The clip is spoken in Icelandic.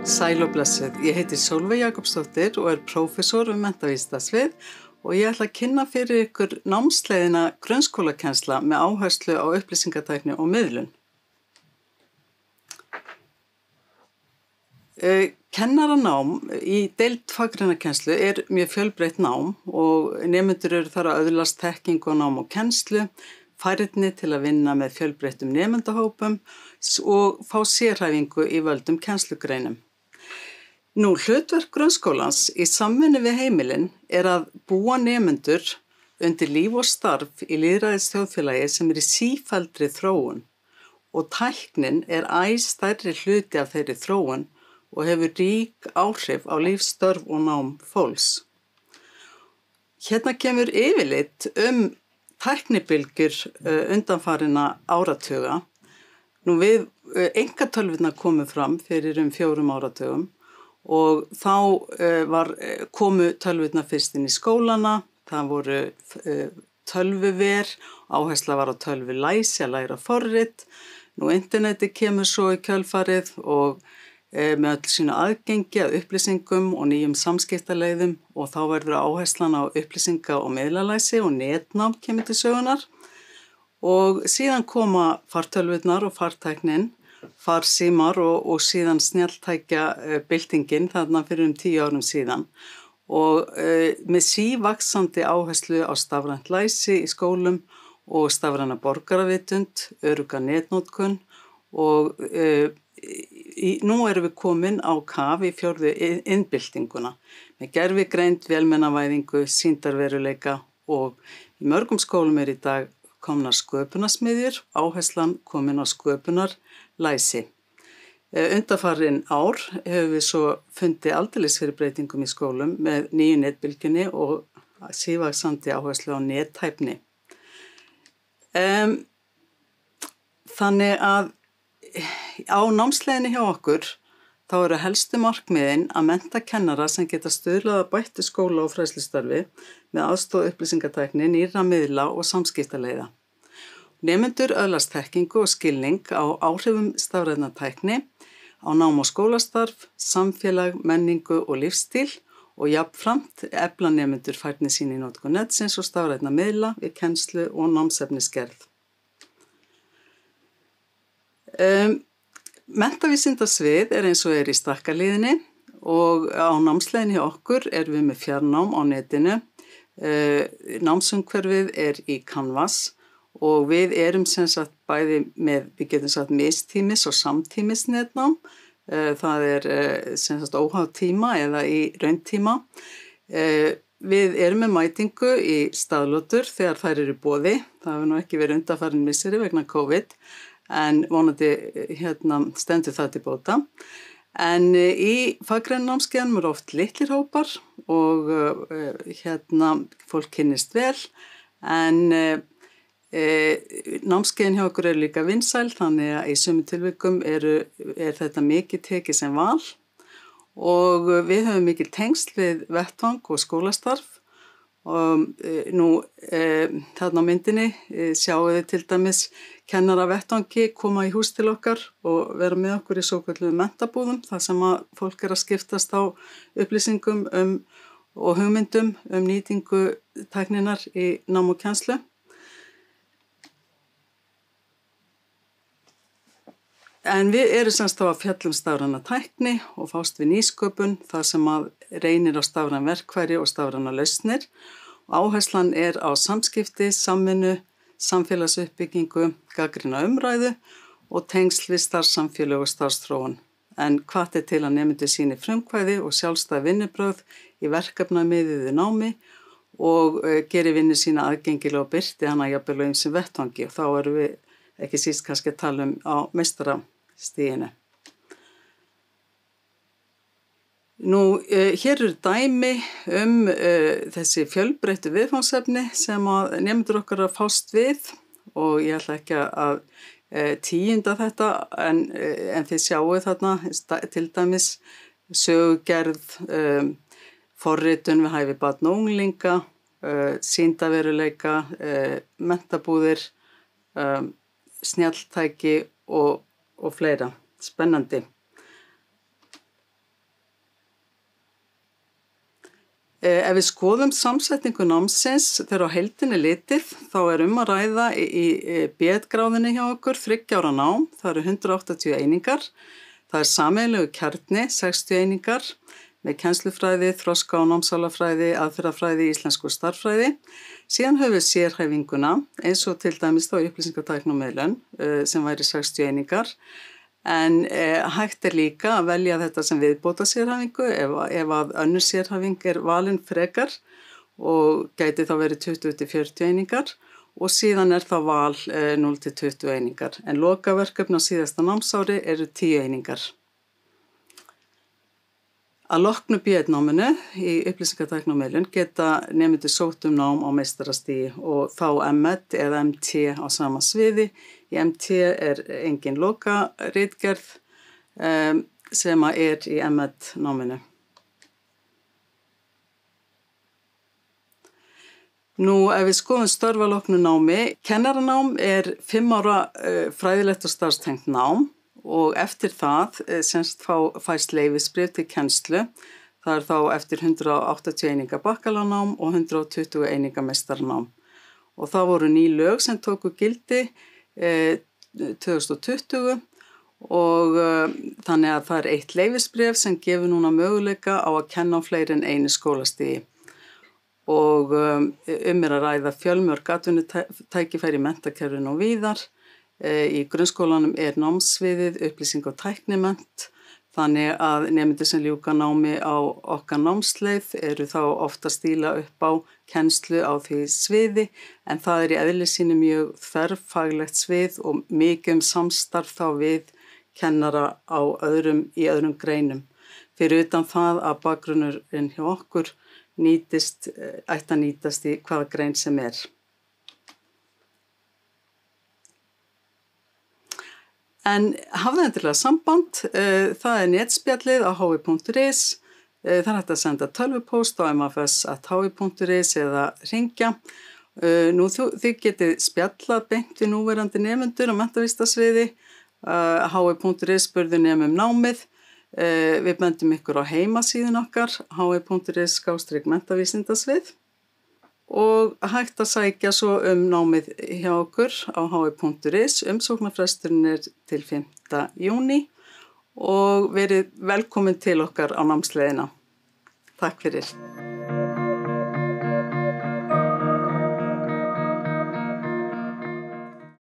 Sæl og blessuð. Ég heiti Sólveig Jakobsdóttir og prófessor menntavísindasvið og ég ætla að kynna fyrir ykkur námsleiðina grunnskólakennsla með áherslu á upplýsingatækni og miðlun. Kennaranám í deild faggreinakennslu mjög fjölbreytt nám og nemendur eru þar að öðlast þekkingu á nám og kennslu, færni til að vinna með fjölbreyttum nemendahópum og fá sérhæfingu í völdum kennslugreinum. Hlutverk grunnskólans í samvinnu við heimilin að búa nemendur undir líf og starf í lýðræðisþjóðfélagi sem í sífelldri þróun og tæknin æ stærri hluti af þeirri þróun og hefur rík áhrif á lífsstörf og nám fólks. Hérna kemur yfirlit tæknibylgjur undanfarinna áratuga. Við einkatölvurnar komu fram fyrir 4 áratugum og þá komu tölvurnar fyrst inn í skólana, það voru tölvuver, áhersla var á tölvulæsi, að læra forrit. Internetið kemur svo í kjölfarið og með öll sínu aðgengi að upplýsingum og nýjum samskiptaleiðum og þá verður áherslan á upplýsinga- og miðlalæsi og netnám kemur til sögunar. Og síðan koma fartölvurnar og fartæknin, farsímar og síðan snjalltækja byltingin þarna fyrir 10 árum síðan. Og með sívaxandi áherslu á stafrænt læsi í skólum og stafræna borgaravitund, örugga netnotkun og nú erum við komin á kaf í 4. iðnbyltinguna með gervigreind, vélmennavæðingu, sýndarveruleika og í mörgum skólum í dag komnar sköpunarsmiðjur, áherslan komin á sköpunarlæsi. Undanfarin ár hefur við svo fundið aldeilis fyrir breytingum í skólum með nýju netbylgjunni og sívaxandi áherslu á nethæfni. Þannig að á námsleiðinni hjá okkur þá eru helstu markmiðin að mennta kennara sem geta stuðlað að bættu skóla- og fræðslustarfi með aðstoð upplýsingatækni, nýrra miðla og samskiptaleiða. Nemendur öðlast þekkingu og skilning á áhrifum stafrænnar tækni, á nám- og skólastarf, samfélag, menningu og lífsstíl og jafnframt efla nemendur færni sín í notkun netsins og stafrænna miðla við kennslu og námsefnisgerð. Menntavísindasvið eins og í stakkalíðinni og á námsleiðinni hjá okkur við með fjarnám á netinu. Námsumhverfið í Canvas og við erum sem sagt bæði með, við getum sagt mistímis og samtímis netnám. Það sem sagt óháð tíma eða í rauntíma. Við erum með mætingu í staðlotur þegar þær eru í boði. Það hefur nú ekki verið undanfarin misseri vegna COVID. En vonandi stendur það til bóta. En í faggreinanámskeiðunum oft litlir hópar og fólk kynnist vel. En námskeiðin hjá okkur líka vinsæl, þannig að í sumum tilvikum þetta mikið tekið sem val. Og við höfum mikil tengsl við vettvang og skólastarf. Og þarna á myndinni sjáum við til dæmis kennara vettvangi koma í hús til okkar og vera með okkur í svokölluðum menntabúðum þar sem að fólk að skiptast á upplýsingum og hugmyndum nýtingu tækninnar í nám og kennslu. En við erum semst þá að fjalla stafræna tækni og fást við nýsköpun þar sem að reynir á stafræn verkfæri og stafræna lausnir. Áherslan á samskipti, samvinnu, samfélagsuppbyggingu, gagnrýna umræðu og tengsl við starfssamfélög og starfsþróun. En hvatt til að nemendur sýni frumkvæði og sjálfstæð vinnubrögð í verkefnamiðuðu námi og geri vinnu sína aðgengilega og birti hana jafnvel á ýmsum vettvangi. Og þá erum við ekki síst kannski að tala á meistarastiginu. Hér eru dæmi þessi fjölbreyttu viðfangsefni sem að nemendur okkar að fást við og ég ætla ekki að tíunda þetta en þið sjáu þarna til dæmis sögugerð, forritun við hæfi barna og unglinga, sýndarveruleika, menntabúðir, snjalltæki og fleira. Spennandi. Ef við skoðum samsetningu námsins þegar á heildinni litið, þá er að ræða í B.Ed.-gráðunni hjá okkur 3 ára nám, það eru 180 einingar, það er sameiginlegur kjarni, 60 einingar, með kennslufræði, þroska- og námsálafræði, aðferðafræði, íslensku og stærðfræði. Síðan höfum við sérhæfinguna, eins og til dæmis þá upplýsingatækni og miðlun, sem væri 60 einingar. En hægt er líka að velja þetta sem viðbóta sérhæfingu ef að önnur sérhæfing er valin frekar og gæti þá verið 20-40 einingar og síðan er það val 0-20 einingar. En lokaverkefni á síðasta námsári eru 10 einingar. Að loknu B.Ed.-náminu í upplýsingatækni og miðlun geta nemendur sótt nám á meistarastigi og þá M.Ed. eða M.T. á sama sviði. Í M.T. er engin lokaritgerð sem er í M.Ed.-náminu. Nú, ef við skoðum störf að loknu námi, kennaranám er 5 ára fræðilegt og starfstengt nám. Og eftir það fæst leyfisbréf til kennslu. Það er þá eftir 180 eininga bakkalárnám og 120 eininga meistaranám. Og það voru ný lög sem tóku gildi 2020 og þannig að það er 1 leyfisbréf sem gefur núna möguleika á að kenna á fleiri en einu skólastigi. Og er að ræða fjölmörg atvinnutækifæri í menntakerfinu og víðar. Í grunnskólanum er námsviðið upplýsing- og tæknimennt, þannig að nemendur sem ljúka námi á okkar námsleið eru þá ofta að stíla upp á kennslu á því sviði, en það er í eðli sínu mjög þverfaglegt svið og mikið samstarf þá við kennara í öðrum greinum. Fyrir utan það að bakgrunnurinn hjá okkur ætti að nýtast í hvaða grein sem er. En hafðu endilega samband, það er netspjallið á hi.is, það er hægt að senda tölvupóst á mfs@hi.is eða hringja. Nú þið getið spjallað beint við núverandi nemendur á menntavísindasviði, hi.is spurðu nemum námið, við bendum ykkur á heimasíðun okkar, hi.is/menntavísindasvið. Og hægt að sækja svo námið hjá okkur á hi.is. Umsóknarfresturinn er til 5. júní og verið velkomin til okkar á námsleiðina. Takk fyrir.